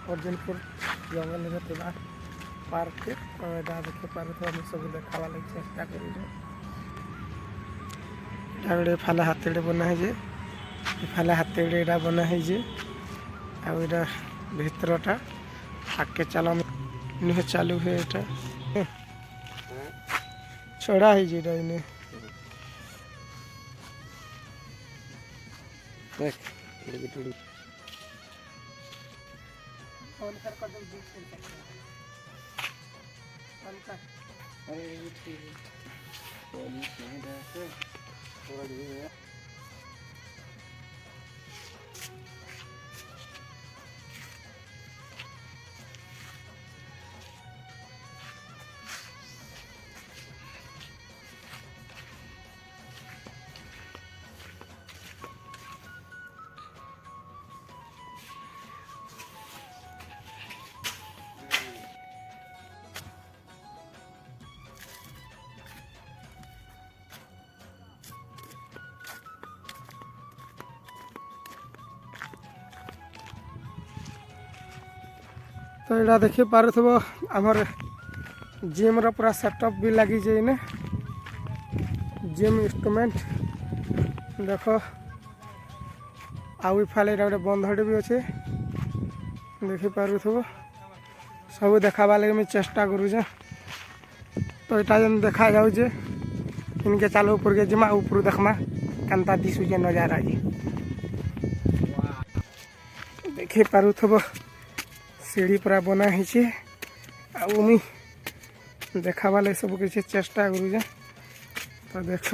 अर्जुनपुर जंगल में ଥିବା पार्क देखी पारे सब देखा लगे चेष्टा कर फाले हाथी बना है फाले हाथी बना है भीतरटा आगे चल नुहे चालू है यहाँ चढ़ा है देख तो यहाँ देखी पारुथब आमर जिम रो पूरा सेटअप भी लगी जाए जिम इंस्ट्रूमेंट देख आउ फाले गोटे बंधटे भी अच्छे देखी पारुथब सब देखाबा लगे मुझे चेष्टा करुचे तो यहाँ जेन देखा जाऊे इनके चाल ऊपर के जिमा ऊपर देखमा केनता दिशुचे नजारा देखी पारुथब सीढ़ी पूरा बना है देखा सब किसी चेष्टा करुचे तो देख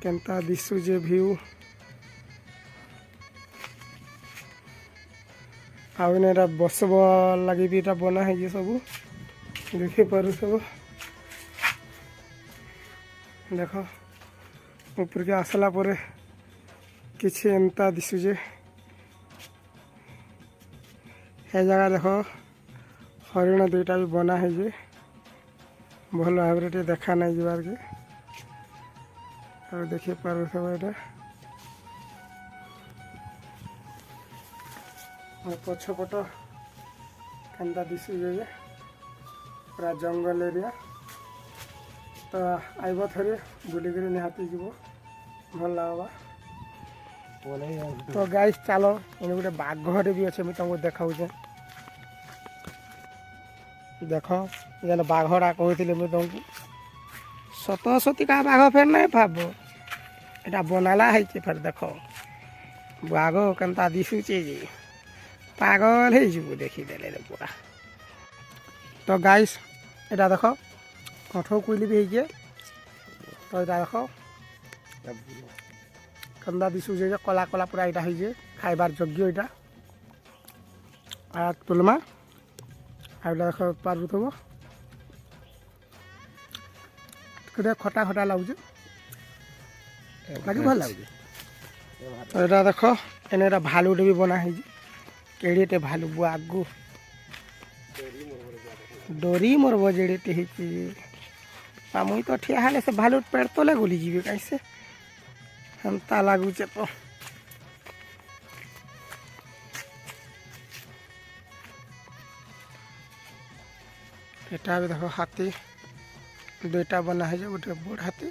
केनता दिशुचे व्यू आने बसब लगे भी बना है सब देखी पार सब देख ऊपर के आसला किसी एंता दिशुचे ए जगह देख हरिण दुईटा भी बना है भल भाव देखा नहीं जबार के और देखिए पार सब यहाँ पछपट केनता दिशुचे पूरा जंगल एरिया तो आइब थे बुलिक निहाती जीव भल लगवा तो गाइस चलो इन गोटे बाघटे भी अच्छे मुझे तुमको देखाऊे देख जेन बाघटा कहते मुझे तुमको सत सती का बाघ फेर नहीं भाव यहाँ बनाला है फिर देख बाघ केनता दिशुचे पागल हो देखीदे पूरा तो गाइस यहाँ देख कठो कोईली भी है तो यहाँ देख केनता दिशुचे कला कला पूरा यहाँ है खाइबार योग्य यहाँ तुलमा आइला देख पारुथब खटा खटा लगुचे लगे भल लगे तो यहाँ देख एने भालुटे भी बना है केड़ीटे भालू आगू डोरी मोर बजेड़े मुई तो ठिया हेले से भालू पेड़ तले गली जी कैसे हेन्ता लगुचे तो यहाँ भी देख हाथी दुईटा बना है गोटे बड़ हाथी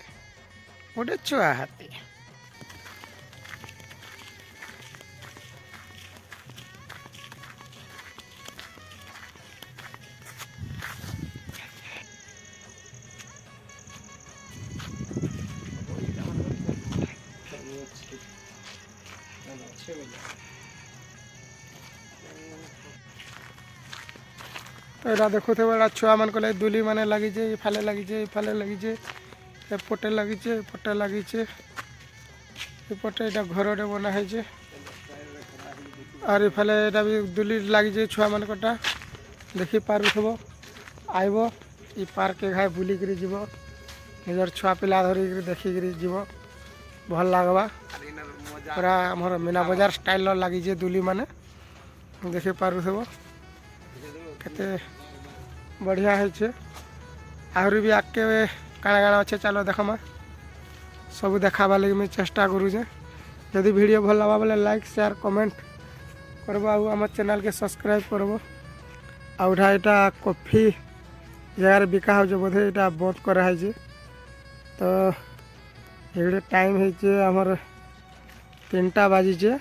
गोटे छुआ हाथी तो यहाँ देखु थे छुआ मान लगे दुली मैंने लगे फाले लगे फाले लगे एपटे लगे एपटे लगे एपटे यहाँ घरटे बना है और इफाले यहाँ भी दुली लगे छुआ मान देखी पारुथब आइब इ पार्क घाय बुलिक जीव निजर छुआ पिला धरिक देखिक जीव भल लगवा पूरा आमर मीना बजार स्टाइल लगे दुली माने देखी पारुथब केते बढ़िया है आहरी भी आगे काଣା काଣା अच्छे चलो देखमा सब देखाबा लगे मुझे चेष्टा करूँ। यदि वीडियो भल लगा बोले लाइक शेयर कमेंट करब आम चैनल के सब्सक्राइब करब। आउटा यहाँ कॉफी जगार बिका हो बोधे यहाँ बंद कराई। तो ये टाइम होमर 3टा बाजीचे।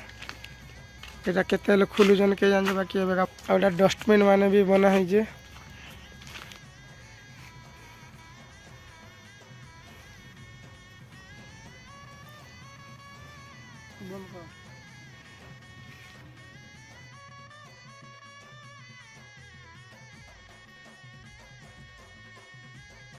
यहाँ केते खुलुन के जान बाकी आउटा डस्टबिन मान भी बनाई। बंद कर।